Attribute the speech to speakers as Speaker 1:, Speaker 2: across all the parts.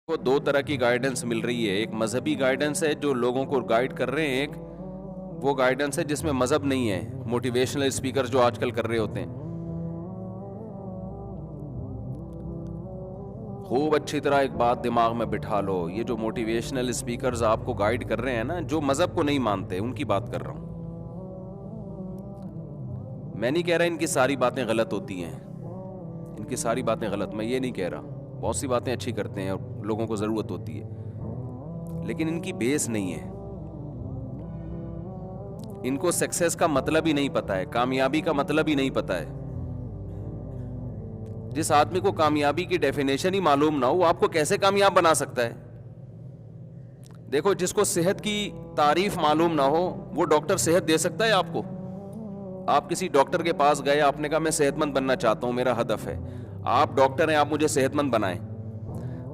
Speaker 1: کو دو طرح کی گائیڈنس مل رہی ہے. ایک مذہبی گائیڈنس ہے جو لوگوں کو گائیڈ کر رہے ہیں, ایک وہ گائیڈنس ہے جس میں مذہب نہیں ہے, موٹیویشنل اسپیکر جو آج کل کر رہے ہوتے ہیں. خوب اچھی طرح ایک بات دماغ میں بٹھا لو, یہ جو موٹیویشنل اسپیکرز آپ کو گائیڈ کر رہے ہیں نا, جو مذہب کو نہیں مانتے ان کی بات کر رہا ہوں. میں نہیں کہہ رہا ان کی ساری باتیں غلط ہوتی ہیں, ان کی ساری باتیں غلط, میں یہ نہیں کہہ رہا, بہت سی باتیں اچھی کرتے ہیں اور لوگوں کو ضرورت ہوتی ہے, لیکن ان کی بیس نہیں ہے. ان کو سکسیس کا مطلب ہی نہیں پتا ہے, کامیابی کا مطلب ہی نہیں پتا ہے. جس آدمی کو کامیابی کی ڈیفینیشن ہی معلوم نہ ہو, وہ آپ کو کیسے کامیاب بنا سکتا ہے؟ دیکھو, جس کو صحت کی تعریف معلوم نہ ہو وہ ڈاکٹر صحت دے سکتا ہے آپ کو؟ آپ کسی ڈاکٹر کے پاس گئے, آپ نے کہا میں صحت مند بننا چاہتا ہوں, میرا ہدف ہے, آپ ڈاکٹر ہیں, آپ مجھے صحت مند بنائیں.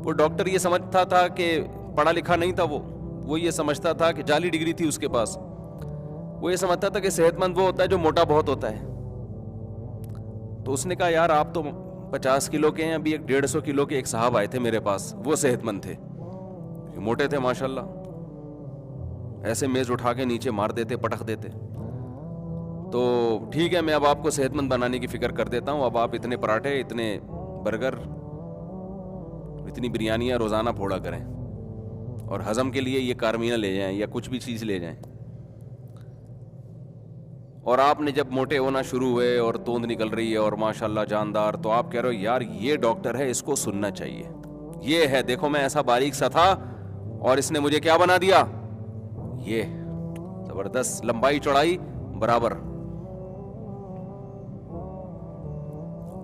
Speaker 1: وہ ڈاکٹر یہ سمجھتا تھا کہ پڑھا لکھا نہیں تھا, وہ یہ سمجھتا تھا کہ جعلی ڈگری تھی اس کے پاس, وہ یہ سمجھتا تھا کہ صحت مند وہ ہوتا ہے جو موٹا بہت ہوتا ہے. تو اس نے کہا یار آپ تو 50 کلو کے ہیں, ابھی ایک 150 کلو کے ایک صاحب آئے تھے میرے پاس, وہ صحت مند تھے, موٹے تھے ماشاءاللہ, ایسے میز اٹھا کے نیچے مار دیتے, پٹخ دیتے. تو ٹھیک ہے, میں اب آپ کو صحت مند بنانے کی فکر کر دیتا ہوں, اب آپ اتنے پراٹھے, اتنے برگر, اتنی بریانیاں روزانہ پھوڑا کریں, اور ہضم کے لیے یہ کارمینہ لے جائیں یا کچھ بھی چیز لے جائیں. اور آپ نے جب موٹے ہونا شروع ہوئے اور توند نکل رہی ہے اور ماشاءاللہ جاندار, تو آپ کہہ رہے ہو یار یہ ڈاکٹر ہے, اس کو سننا چاہیے, یہ ہے, دیکھو میں ایسا باریک سا تھا اور اس نے مجھے کیا بنا دیا, یہ زبردست, لمبائی چوڑائی برابر.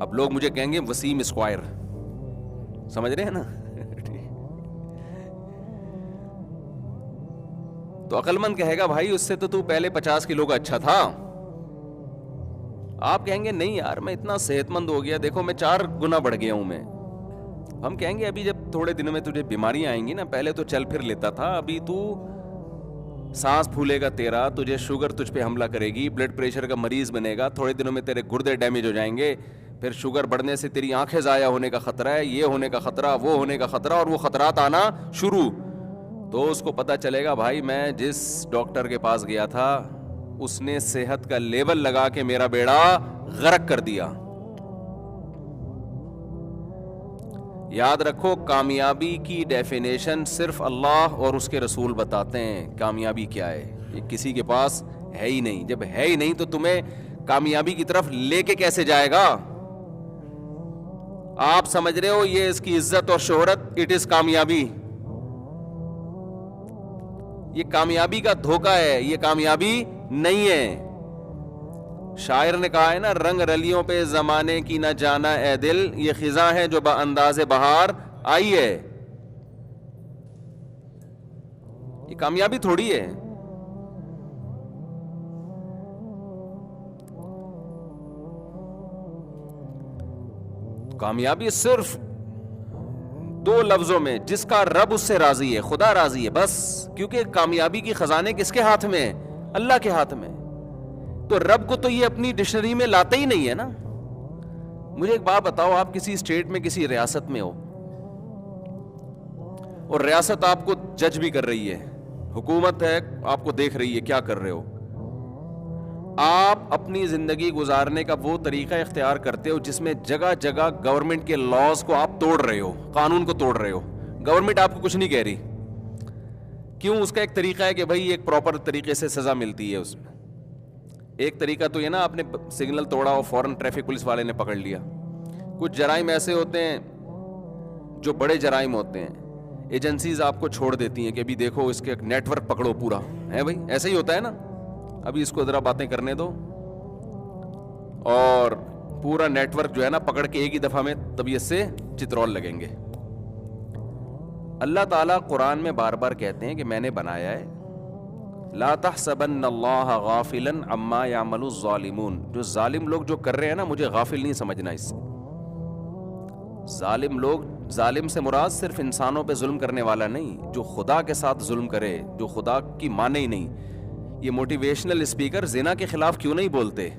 Speaker 1: اب لوگ مجھے کہیں گے وسیم اسکوائر, سمجھ رہے ہیں نا؟ تو عقل مند کہے گا بھائی اس سے تو پہلے 50 کلو کا اچھا تھا. آپ کہیں گے نہیں یار میں اتنا صحت مند ہو گیا, دیکھو میں 4 گنا بڑھ گیا ہوں میں. ہم کہیں گے ابھی جب تھوڑے دنوں میں تجھے بیماریاں آئیں گی نا, پہلے تو چل پھر لیتا تھا, ابھی تو سانس پھولے گا تیرا, تجھے شوگر تجھ پہ حملہ کرے گی, بلڈ پریشر کا مریض بنے گا, تھوڑے دنوں میں تیرے گردے ڈیمیج ہو جائیں گے, پھر شوگر بڑھنے سے تیری آنکھیں ضائع ہونے کا خطرہ ہے, یہ ہونے کا خطرہ, وہ ہونے کا خطرہ, اور وہ خطرات آنا شروع. تو اس کو پتا چلے گا بھائی میں جس ڈاکٹر کے پاس گیا تھا اس نے صحت کا لیبل لگا کے میرا بیڑا غرق کر دیا. یاد رکھو, کامیابی کی ڈیفینیشن صرف اللہ اور اس کے رسول بتاتے ہیں. کامیابی کیا ہے یہ کسی کے پاس ہے ہی نہیں. جب ہے ہی نہیں تو تمہیں کامیابی کی طرف لے کے کیسے جائے گا؟ آپ سمجھ رہے ہو یہ اس کی عزت اور شہرت, اٹ از کامیابی. یہ کامیابی کا دھوکہ ہے, یہ کامیابی نہیں ہے. شاعر نے کہا ہے نا, رنگ رلیوں پہ زمانے کی نہ جانا اے دل, یہ خزاں ہے جو انداز بہار آئی ہے. یہ کامیابی تھوڑی ہے. کامیابی صرف 2 لفظوں میں, جس کا رب اس سے راضی ہے, خدا راضی ہے بس. کیونکہ کامیابی کی خزانے کس کے ہاتھ میں ہیں؟ اللہ کے ہاتھ میں. تو رب کو تو یہ اپنی ڈکشنری میں لاتا ہی نہیں ہے نا. مجھے ایک بات بتاؤ, آپ کسی اسٹیٹ میں کسی ریاست میں ہو اور ریاست آپ کو جج بھی کر رہی ہے, حکومت ہے آپ کو دیکھ رہی ہے کیا کر رہے ہو, آپ اپنی زندگی گزارنے کا وہ طریقہ اختیار کرتے ہو جس میں جگہ جگہ گورنمنٹ کے لاز کو آپ توڑ رہے ہو, قانون کو توڑ رہے ہو. گورنمنٹ آپ کو کچھ نہیں کہہ رہی. کیوں؟ اس کا ایک طریقہ ہے کہ بھائی ایک پراپر طریقے سے سزا ملتی ہے اس میں. ایک طریقہ تو یہ نا, آپ نے سگنل توڑا اور فوراً ٹریفک پولیس والے نے پکڑ لیا. کچھ جرائم ایسے ہوتے ہیں جو بڑے جرائم ہوتے ہیں, ایجنسیز آپ کو چھوڑ دیتی ہیں کہ ابھی دیکھو اس کے نیٹ ورک پکڑو پورا ہے. بھائی ایسے ہی ہوتا ہے نا, ابھی اس کو ذرا باتیں کرنے دو, اور پورا نیٹ ورک جو ہے نا پکڑ کے ایک ہی دفعہ میں طبیعت سے چترول لگیں گے. اللہ تعالیٰ قرآن میں بار بار کہتے ہیں کہ میں نے بنایا ہے, لا تحسبن اللہ غافلا عما یعمل الظالمون. جو ظالم لوگ جو کر رہے ہیں نا, مجھے غافل نہیں سمجھنا اس سے. ظالم لوگ, ظالم سے مراد صرف انسانوں پہ ظلم کرنے والا نہیں, جو خدا کے ساتھ ظلم کرے, جو خدا کی مانے ہی نہیں. یہ موٹیویشنل اسپیکر زنا کے خلاف کیوں نہیں بولتے؟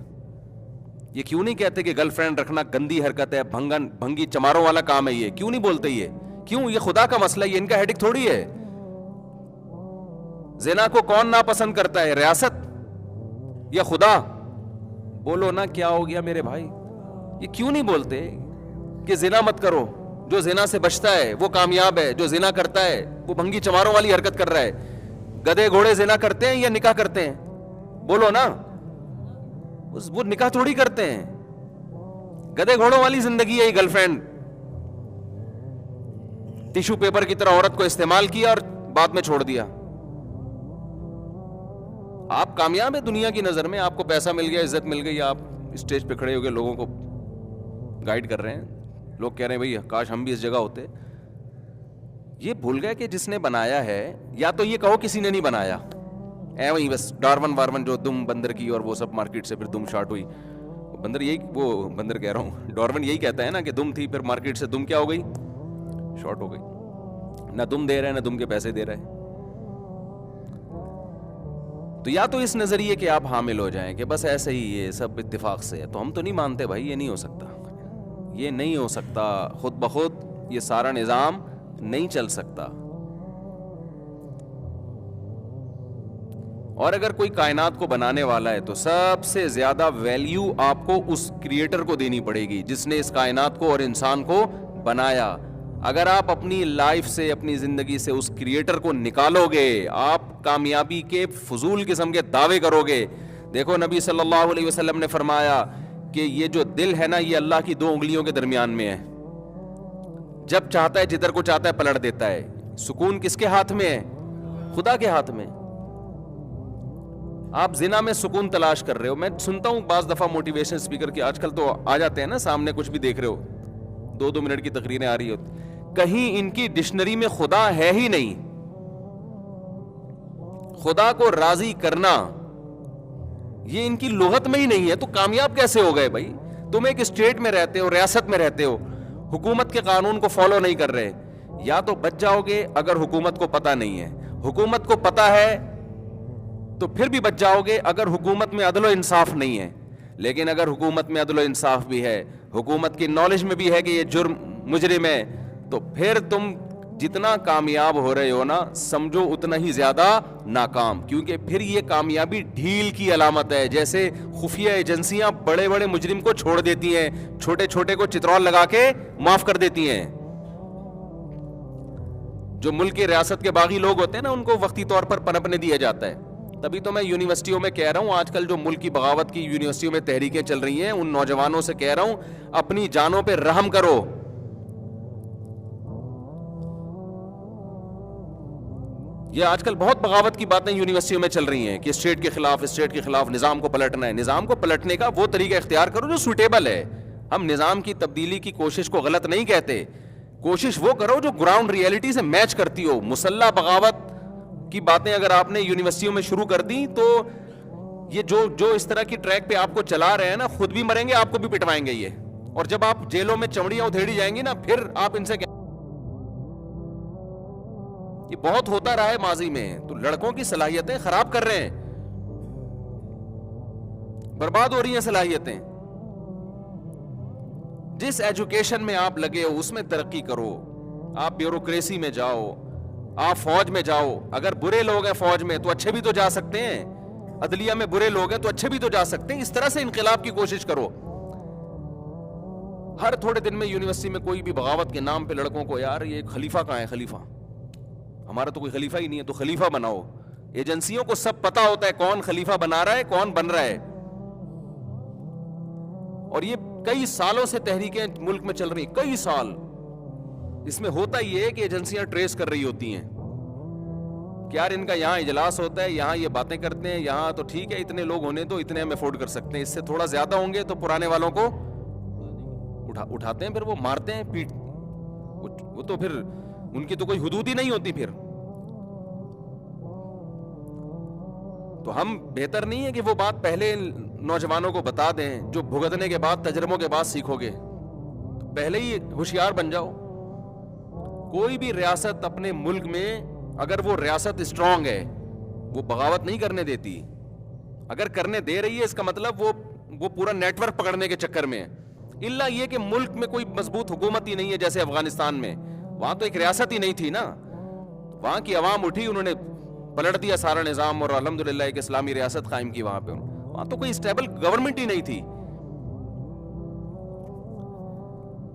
Speaker 1: یہ کیوں نہیں کہتے کہ گرل فرینڈ رکھنا گندی حرکت ہے, بھنگی چماروں والا کام ہے, یہ کیوں نہیں بولتے؟ کیوں؟ یہ خدا کا مسئلہ ہے، یہ ان کا ہیڈک تھوڑی ہے. زنا کو کون ناپسند کرتا ہے، ریاست یا خدا؟ بولو نا کیا ہو گیا میرے بھائی؟ یہ کیوں نہیں بولتے کہ زنا مت کرو؟ جو زنا سے بچتا ہے وہ کامیاب ہے، جو زنا کرتا ہے وہ بھنگی چماروں والی حرکت کر رہا ہے. گدے گھوڑے زنا کرتے ہیں یا نکاح کرتے ہیں؟ بولو نا. وہ نکاح تھوڑی کرتے ہیں. گدے گھوڑوں والی زندگی ہے یہ گرل فرینڈ. ٹیشو پیپر کی طرح عورت کو استعمال کیا اور بعد میں چھوڑ دیا. آپ کامیاب ہیں دنیا کی نظر میں، آپ کو پیسہ مل گیا، عزت مل گئی، آپ اسٹیج پہ کھڑے ہو گئے لوگوں کو گائیڈ کر رہے ہیں. لوگ کہہ رہے ہیں بھئی کاش ہم بھی اس جگہ ہوتے. یہ بھول گئے کہ جس نے بنایا ہے، یا تو یہ کہو کسی نے نہیں بنایا، اے وہی بس ڈارون وارون جو دم بندر کی اور وہ سب مارکیٹ سے پھر دم شارٹ ہوئی. بندر یہی، وہ بندر کہہ رہا ہوں، ڈارون یہی کہتا ہے نا کہ دم تھی، پھر مارکیٹ سے دم کیا ہو گئی؟ شارٹ ہو گئی. نہ دم دے رہے ہیں نہ دم کے پیسے دے رہے ہیں. تو یا تو اس نظریے کے آپ حامل ہو جائیں کہ بس ایسے ہی یہ سب اتفاق سے ہے، تو ہم تو نہیں مانتے بھائی، یہ نہیں ہو سکتا، یہ نہیں ہو سکتا. خود بخود یہ سارا نظام نہیں چل سکتا. اور اگر کوئی کائنات کو بنانے والا ہے تو سب سے زیادہ ویلیو آپ کو اس کریٹر کو دینی پڑے گی جس نے اس کائنات کو اور انسان کو بنایا. اگر آپ اپنی لائف سے، اپنی زندگی سے اس کریٹر کو نکالو گے، آپ کامیابی کے فضول قسم کے دعوے کرو گے. دیکھو نبی صلی اللہ علیہ وسلم نے فرمایا کہ یہ جو دل ہے نا، یہ اللہ کی 2 انگلیوں کے درمیان میں ہے. جب چاہتا ہے جدھر کو چاہتا ہے پلٹ دیتا ہے. سکون کس کے ہاتھ میں ہے؟ خدا کے ہاتھ میں. آپ زنا میں سکون تلاش کر رہے ہو. میں سنتا ہوں بعض دفعہ موٹیویشن اسپیکر کی، آج کل تو آ جاتے ہیں نا سامنے، کچھ بھی دیکھ رہے ہو، 2 منٹ کی تقریریں آ رہی ہوتی. کہیں ان کی ڈکشنری میں خدا ہے ہی نہیں. خدا کو راضی کرنا یہ ان کی لغت میں ہی نہیں ہے. تو کامیاب کیسے ہو گئے بھائی؟ تم ایک اسٹیٹ میں رہتے ہو، ریاست میں رہتے ہو، حکومت کے قانون کو فالو نہیں کر رہے. یا تو بچ جاؤ گے اگر حکومت کو پتہ نہیں ہے. حکومت کو پتہ ہے تو پھر بھی بچ جاؤ گے اگر حکومت میں عدل و انصاف نہیں ہے. لیکن اگر حکومت میں عدل و انصاف بھی ہے، حکومت کی نالج میں بھی ہے کہ یہ جرم مجرم ہے، تو پھر تم جتنا کامیاب ہو رہے ہو نا، سمجھو اتنا ہی زیادہ ناکام. کیونکہ پھر یہ کامیابی ڈھیل کی علامت ہے. جیسے خفیہ ایجنسیاں بڑے بڑے مجرم کو چھوڑ دیتی ہیں، چھوٹے چھوٹے کو چترول لگا کے معاف کر دیتی ہیں. جو ملک کی ریاست کے باغی لوگ ہوتے ہیں نا، ان کو وقتی طور پر پنپنے دیا جاتا ہے. تبھی تو میں یونیورسٹیوں میں کہہ رہا ہوں، آج کل جو ملک کی بغاوت کی یونیورسٹیوں میں تحریکیں چل رہی ہیں، ان نوجوانوں سے کہہ رہا ہوں اپنی جانوں پہ رحم کرو. یہ آج کل بہت بغاوت کی باتیں یونیورسٹیوں میں چل رہی ہیں کہ اسٹیٹ کے خلاف نظام کو پلٹنا ہے. نظام کو پلٹنے کا وہ طریقہ اختیار کرو جو سوٹیبل ہے. ہم نظام کی تبدیلی کی کوشش کو غلط نہیں کہتے. کوشش وہ کرو جو گراؤنڈ ریئلٹی سے میچ کرتی ہو. مسلح بغاوت کی باتیں اگر آپ نے یونیورسٹیوں میں شروع کر دی تو یہ جو اس طرح کی ٹریک پہ آپ کو چلا رہے ہیں نا، خود بھی مریں گے، آپ کو بھی پٹوائیں گے یہ. اور جب آپ جیلوں میں چمڑیاں ادھیڑی جائیں گی نا، پھر آپ ان سے یہ بہت ہوتا رہا ہے ماضی میں. تو لڑکوں کی صلاحیتیں خراب کر رہے ہیں، برباد ہو رہی ہیں صلاحیتیں. جس ایجوکیشن میں آپ لگے ہو اس میں ترقی کرو. آپ بیوروکریسی میں جاؤ، آپ فوج میں جاؤ. اگر برے لوگ ہیں فوج میں تو اچھے بھی تو جا سکتے ہیں. عدلیہ میں برے لوگ ہیں تو اچھے بھی تو جا سکتے ہیں. اس طرح سے انقلاب کی کوشش کرو. ہر تھوڑے دن میں یونیورسٹی میں کوئی بھی بغاوت کے نام پہ لڑکوں کو، یار یہ خلیفہ کہاں ہے؟ خلیفہ ہمارا تو کوئی خلیفہ ہی نہیں ہے، تو خلیفہ بناؤ. ایجنسیوں کو سب پتا ہوتا ہے کون خلیفہ بنا رہا ہے، کون بن رہا ہے. اور یہ کئی سالوں سے تحریکیں ملک میں چل رہی ہیں، کئی سال. اس میں ہوتا یہ ہے کہ ایجنسیاں ٹریس کر رہی ہوتی ہیں کہ یار ان کا یہاں اجلاس ہوتا ہے، یہاں یہ باتیں کرتے ہیں، یہاں تو ٹھیک ہے اتنے لوگ ہونے تو اتنے ہم افورڈ کر سکتے ہیں. اس سے تھوڑا زیادہ ہوں گے تو پرانے والوں کو اٹھاتے ہیں، پھر وہ مارتے ہیں، پیٹ. وہ تو پھر ان کی تو کوئی حدود ہی نہیں ہوتی پھر. تو ہم بہتر نہیں ہے کہ وہ بات پہلے نوجوانوں کو بتا دیں جو بھگتنے کے بعد، تجربوں کے بعد سیکھو گے. پہلے ہی ہوشیار بن جاؤ. کوئی بھی ریاست اپنے ملک میں اگر وہ ریاست اسٹرانگ ہے، وہ بغاوت نہیں کرنے دیتی. اگر کرنے دے رہی ہے اس کا مطلب وہ پورا نیٹ ورک پکڑنے کے چکر میں ہے. الا یہ کہ ملک میں کوئی مضبوط حکومت ہی نہیں ہے، جیسے افغانستان میں وہاں تو ایک ریاست ہی نہیں تھی نا, وہاں کی عوام اٹھی, انہوں نے پلٹ دیا سارا نظام اور الحمدللہ ایک اسلامی ریاست قائم کی وہاں پہ. وہاں تو کوئی اسٹیبل گورنمنٹ ہی نہیں تھی.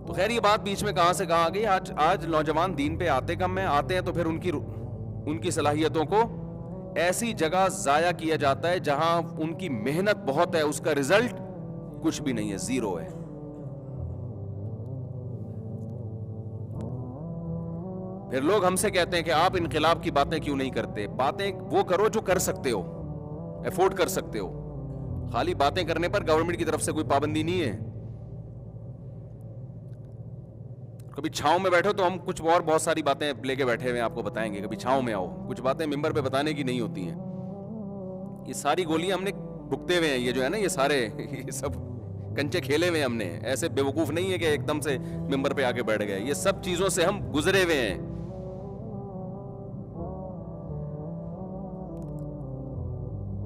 Speaker 1: تو خیر یہ بات بیچ میں کہاں سے کہاں آ گئی. آج نوجوان دین پہ آتے کم ہیں, آتے ہیں تو پھر ان کی صلاحیتوں کو ایسی جگہ ضائع کیا جاتا ہے جہاں ان کی محنت بہت ہے, اس کا رزلٹ کچھ بھی نہیں ہے, زیرو ہے. پھر لوگ ہم سے کہتے ہیں کہ آپ انقلاب کی باتیں کیوں نہیں کرتے. باتیں وہ کرو جو کر سکتے ہو, افورڈ کر سکتے ہو. خالی باتیں کرنے پر گورنمنٹ کی طرف سے کوئی پابندی نہیں ہے. کبھی چھاؤں میں بیٹھو تو ہم کچھ اور بہت ساری باتیں لے کے بیٹھے ہوئے ہیں, آپ کو بتائیں گے. کبھی چھاؤں میں آؤ, کچھ باتیں ممبر پہ بتانے کی نہیں ہوتی ہیں. یہ ساری گولیاں ہم نے بھگتے ہوئے ہیں, یہ جو ہے نا یہ سارے یہ سب کنچے کھیلے ہوئے ہم نے. ایسے بیوقوف نہیں ہے کہ ایک دم سے ممبر پہ آ کے بیٹھ گئے. یہ سب چیزوں سے ہم گزرے ہوئے ہیں.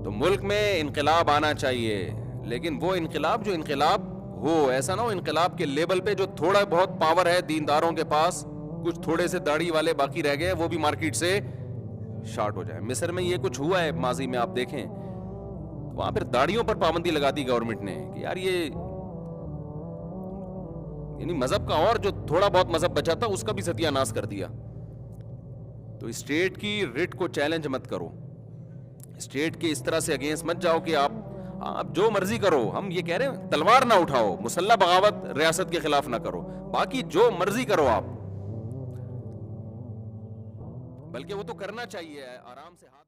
Speaker 1: تو ملک میں انقلاب آنا چاہیے, لیکن وہ انقلاب جو انقلاب ہو, ایسا نہ ہو انقلاب کے لیبل پہ جو تھوڑا بہت پاور ہے دینداروں کے پاس, کچھ تھوڑے سے داڑھی والے باقی رہ گئے, وہ بھی مارکیٹ سے شارٹ ہو جائے. مصر میں یہ کچھ ہوا ہے ماضی میں, آپ دیکھیں وہاں پھر داڑھیوں پر پابندی لگا دی گورنمنٹ نے کہ یار یہ یعنی مذہب کا, اور جو تھوڑا بہت مذہب بچا تھا اس کا بھی ستیہ ناش کر دیا. تو اسٹیٹ کی رٹ کو چیلنج مت کرو, اسٹیٹ کے اس طرح سے اگینسٹ مت جاؤ کہ آپ جو مرضی کرو. ہم یہ کہہ رہے ہیں تلوار نہ اٹھاؤ, مسلح بغاوت ریاست کے خلاف نہ کرو, باقی جو مرضی کرو آپ, بلکہ وہ تو کرنا چاہیے آرام سے ہاتھ